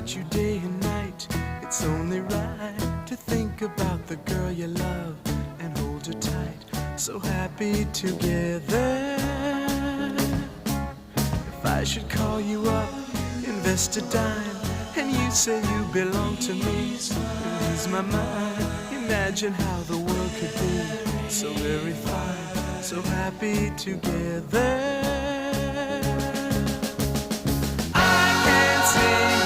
about you day and night. It's only right to think about the girl you love and hold her tight. So happy together. If I should call you up, invest a dime, and you say you belong to me, lose my mind. Imagine how the world could be so very fine, so happy together. I can't see